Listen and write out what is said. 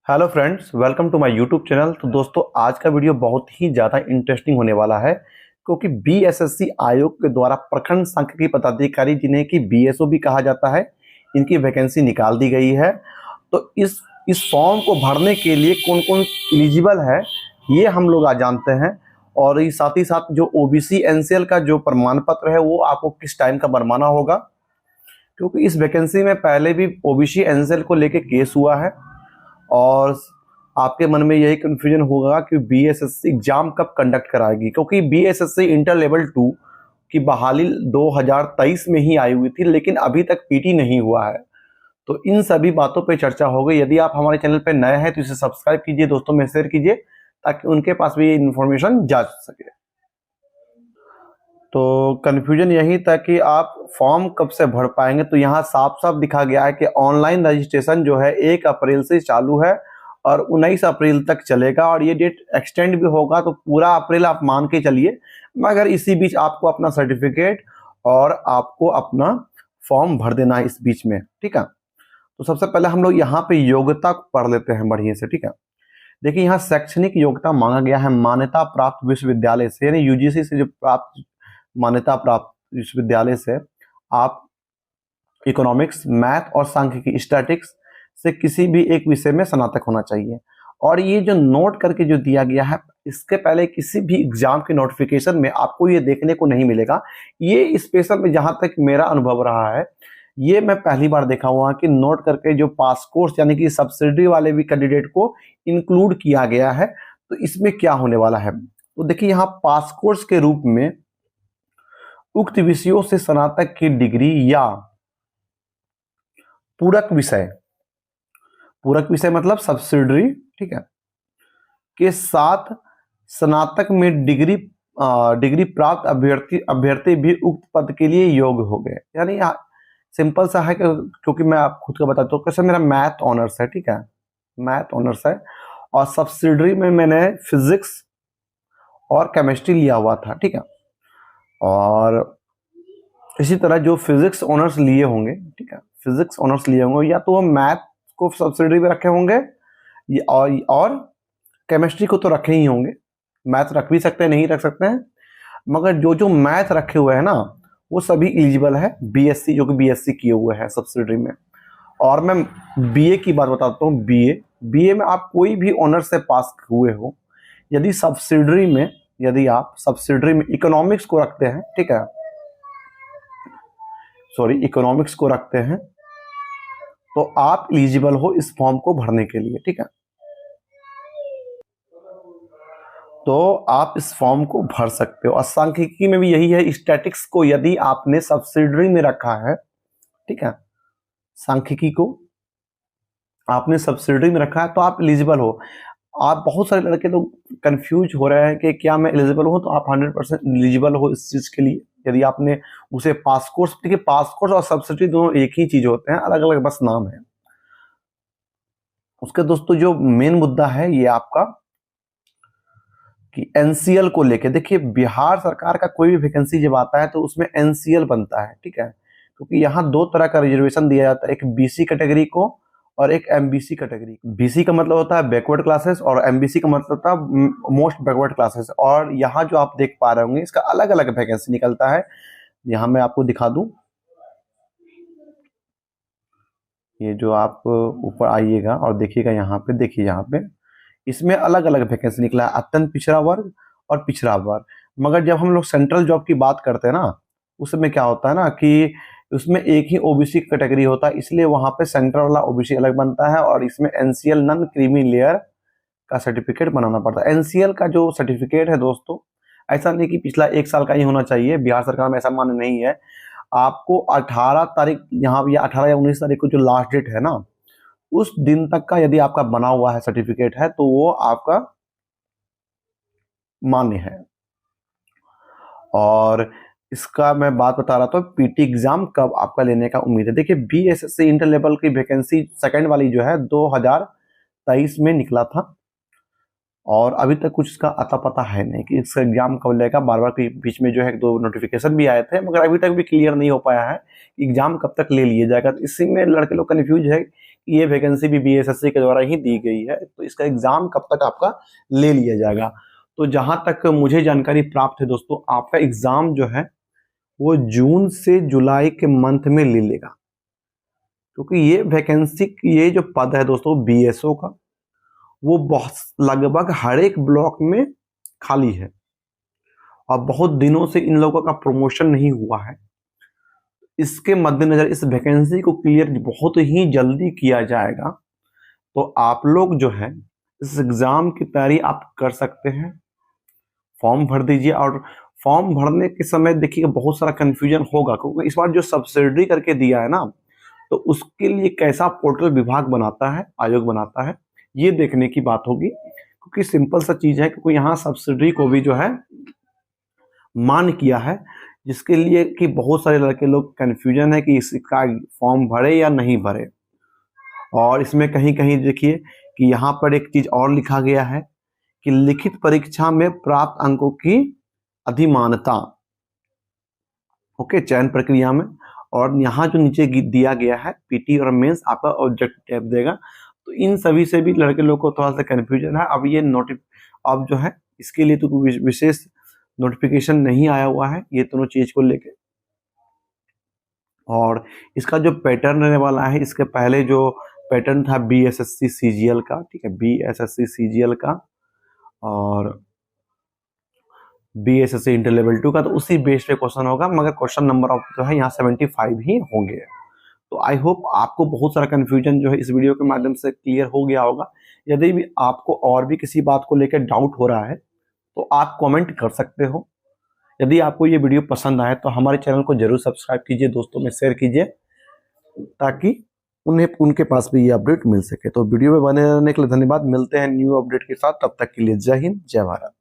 Hello friends, welcome to my YouTube channel. तो दोस्तों, आज का वीडियो बहुत ही ज़्यादा इंटरेस्टिंग होने वाला है क्योंकि बीएसएससी आयोग के द्वारा प्रखंड सांख्यिकी पदाधिकारी, जिन्हें कि बीएसओ भी कहा जाता है, इनकी वैकेंसी निकाल दी गई है। तो इस फॉर्म को भरने के लिए कौन कौन एलिजिबल है, ये हम लोग आज जानते हैं। और ये साथ ही साथ जो ओबीसी एनसीएल का जो प्रमाण पत्र है वो आपको किस टाइम का बनवाना होगा, क्योंकि इस वैकेंसी में पहले भी ओबीसी एनसीएल को लेके केस हुआ है। और आपके मन में यही कन्फ्यूजन होगा कि बीएसएससी एग्जाम कब कंडक्ट कराएगी, क्योंकि बीएसएससी इंटर लेवल 2 की बहाली 2023 में ही आई हुई थी, लेकिन अभी तक पीटी नहीं हुआ है। तो इन सभी बातों पे चर्चा होगी। यदि आप हमारे चैनल पे नए हैं तो इसे सब्सक्राइब कीजिए, दोस्तों में शेयर कीजिए, ताकि उनके पास भी ये इन्फॉर्मेशन जा सके। तो कन्फ्यूजन यही था कि आप फॉर्म कब से भर पाएंगे। तो यहाँ साफ साफ दिखा गया है कि ऑनलाइन रजिस्ट्रेशन जो है 1 अप्रैल से चालू है और 19 अप्रैल तक चलेगा, और ये डेट एक्सटेंड भी होगा। तो पूरा अप्रैल आप मान के चलिए, मगर इसी बीच आपको अपना सर्टिफिकेट और आपको अपना फॉर्म भर देना है इस बीच में, ठीक है। तो सबसे पहले हम लोग यहाँ पे योग्यता पढ़ लेते हैं बढ़िया से, ठीक है। देखिए, यहाँ शैक्षणिक योग्यता मांगा गया है मान्यता प्राप्त विश्वविद्यालय से, यानी यूजीसी से जो प्राप्त मान्यता प्राप्त विश्वविद्यालय से आप इकोनॉमिक्स, मैथ और सांख्यिकी, स्टैटिक्स से किसी भी एक विषय में स्नातक होना चाहिए। और ये जो नोट करके जो दिया गया है, इसके पहले किसी भी एग्जाम के नोटिफिकेशन में आपको ये देखने को नहीं मिलेगा। ये स्पेशल में जहां तक मेरा अनुभव रहा है, ये मैं पहली बार देखा हुआ कि नोट करके जो पास कोर्स यानी कि सब्सिडी वाले भी कैंडिडेट को इंक्लूड किया गया है। तो इसमें क्या होने वाला है, तो देखिए, यहाँ पास कोर्स के रूप में उक्त विषयों से स्नातक की डिग्री या पूरक विषय मतलब सब्सिडरी, ठीक है, के साथ स्नातक में डिग्री प्राप्त अभ्यर्थी भी उक्त पद के लिए योग्य हो गए। यानी सिंपल सा है क्योंकि मैं आप खुद का बताता हूँ। कैसे, मेरा मैथ ऑनर्स है, ठीक है, मैथ ऑनर्स है, और सब्सिडरी में मैंने फिजिक्स और केमिस्ट्री लिया हुआ था, ठीक है। और इसी तरह जो फिजिक्स ऑनर्स लिए होंगे, ठीक है, फिजिक्स ऑनर्स लिए होंगे, या तो वो मैथ को सब्सिडरी में रखे होंगे और केमिस्ट्री को तो रखे ही होंगे। मैथ रख भी सकते हैं, नहीं रख सकते हैं, मगर जो मैथ रखे हुए हैं ना, वो सभी एलिजिबल है बीएससी, जो कि बीएससी किए हुए हैं सब्सिडरी में। और मैं बीए की बात बताता हूँ। बीए में आप कोई भी ऑनर्स से पास हुए हो, यदि आप सब्सिडरी में इकोनॉमिक्स को रखते हैं, ठीक है, इकोनॉमिक्स को रखते हैं, तो आप एलिजिबल हो इस फॉर्म को भरने के लिए, ठीक है। तो आप इस फॉर्म को भर सकते हो। और सांख्यिकी में भी यही है। स्टैटिक्स को यदि आपने सब्सिडरी में रखा है, ठीक है, सांख्यिकी को आपने सब्सिडरी में रखा है, तो आप एलिजिबल हो। आप बहुत सारे लड़के लोग कंफ्यूज हो रहे हैं कि क्या मैं एलिजिबल हूं, तो आप 100% एलिजिबल हो इस चीज के लिए, यदि आपने उसे पास कोर्स। देखिए, पास कोर्स और सब्सिडी दोनों एक ही चीज होते हैं, अलग अलग बस नाम है उसके। दोस्तों, जो मेन मुद्दा है ये आपका कि एनसीएल को लेके, देखिए, बिहार सरकार का कोई भी वैकेंसी जब आता है तो उसमें एनसीएल बनता है, ठीक है, क्योंकि यहाँ दो तरह का रिजर्वेशन दिया जाता है, एक बीसी कैटेगरी को और एक एमबीसी कैटेगरी। बीसी का मतलब होता है बैकवर्ड क्लासेस और एमबीसी का मतलब होता है मोस्ट बैकवर्ड क्लासेस। और यहाँ जो आप देख पा रहे होंगे, इसका अलग अलग वैकेंसी निकलता है। यहाँ मैं आपको दिखा दूं, ये जो आप ऊपर आइएगा और देखिएगा, यहाँ पे देखिए, यहाँ पे इसमें अलग अलग वैकेंसी निकला है, अत्यंत पिछड़ा वर्ग और पिछड़ा वर्ग। मगर जब हम लोग सेंट्रल जॉब की बात करते हैं ना, उसमें क्या होता है ना कि उसमें एक ही ओबीसी कैटेगरी होता है, इसलिए वहां पे सेंट्रल वाला ओबीसी अलग बनता है, और इसमें एनसीएल नॉन क्रीमी लेयर का सर्टिफिकेट बनाना पड़ता है। एनसीएल का जो सर्टिफिकेट है दोस्तों, ऐसा नहीं कि पिछला 1 साल का ही होना चाहिए, बिहार सरकार में ऐसा मान्य नहीं है। आपको 18 तारीख यहाँ या 18 या 19 तारीख को जो लास्ट डेट है ना, उस दिन तक का यदि आपका बना हुआ है सर्टिफिकेट है, तो वो आपका मान्य है। और इसका मैं बात बता रहा था, पीटी एग्जाम कब आपका लेने का उम्मीद है। देखिए, बीएसएससी इंटर लेवल की वैकेंसी सेकंड वाली जो है 2023 में निकला था, और अभी तक कुछ इसका अता पता है नहीं कि इसका एग्जाम कब लेगा। बार बार बीच में जो है 2 नोटिफिकेशन भी आए थे, मगर अभी तक भी क्लियर नहीं हो पाया है कि एग्जाम कब तक ले लिया जाएगा। तो इसी में लड़के लोग कन्फ्यूज है ये वैकेंसी भी बीएसएससी के द्वारा ही दी गई है, तो इसका एग्जाम कब तक आपका ले लिया जाएगा। तो जहां तक मुझे जानकारी प्राप्त है दोस्तों, आपका एग्जाम जो है वो जून से जुलाई के मंथ में ले लेगा, क्योंकि ये वैकेंसी, ये जो पद है दोस्तों बीएसओ का, वो बहुत लगभग हर एक ब्लॉक में खाली है और बहुत दिनों से इन लोगों का प्रमोशन नहीं हुआ है। इसके मद्देनजर इस वैकेंसी को क्लियर बहुत ही जल्दी किया जाएगा। तो आप लोग जो है इस एग्जाम की तैयारी आप कर सकते हैं, फॉर्म भर दीजिए। और फॉर्म भरने के समय देखिएगा बहुत सारा कंफ्यूजन होगा, क्योंकि इस बार जो सब्सिडी करके दिया है ना, तो उसके लिए कैसा पोर्टल विभाग बनाता है, आयोग बनाता है, ये देखने की बात होगी। क्योंकि सिंपल सा चीज है, क्योंकि यहाँ सब्सिडी को भी जो है मान किया है, जिसके लिए कि बहुत सारे लड़के लोग कंफ्यूजन है कि इसका फॉर्म भरे या नहीं भरे। और इसमें कहीं कहीं देखिए कि यहाँ पर एक चीज और लिखा गया है कि लिखित परीक्षा में प्राप्त अंकों की अधिमानता, ओके, चयन प्रक्रिया में। और यहाँ जो नीचे दिया गया है पीटी और मेंस आपका ऑब्जेक्टिव देगा। तो इन सभी से भी लड़के लोग को थोड़ा सा कंफ्यूजन है। अब ये अब जो है इसके लिए तो विशेष नोटिफिकेशन नहीं आया हुआ है ये दोनों चीज को लेके। और इसका जो पैटर्न रहने वाला है, इसके पहले जो पैटर्न था बीएसएससी सीजीएल का, ठीक है, बीएसएससी सीजीएल का और बीएसएससी इंटर लेवल 2 का, तो उसी बेस पे क्वेश्चन होगा, मगर क्वेश्चन नंबर ऑफ जो है यहाँ 75 ही होंगे। तो आई होप आपको बहुत सारा कंफ्यूजन जो है इस वीडियो के माध्यम से क्लियर हो गया होगा। यदि भी आपको और भी किसी बात को लेकर डाउट हो रहा है तो आप कमेंट कर सकते हो। यदि आपको ये वीडियो पसंद आए तो हमारे चैनल को जरूर सब्सक्राइब कीजिए, दोस्तों में शेयर कीजिए, ताकि उनके पास भी ये अपडेट मिल सके। तो वीडियो में बने रहने के लिए धन्यवाद। मिलते हैं न्यू अपडेट के साथ, तब तक के लिए जय हिंद, जय भारत।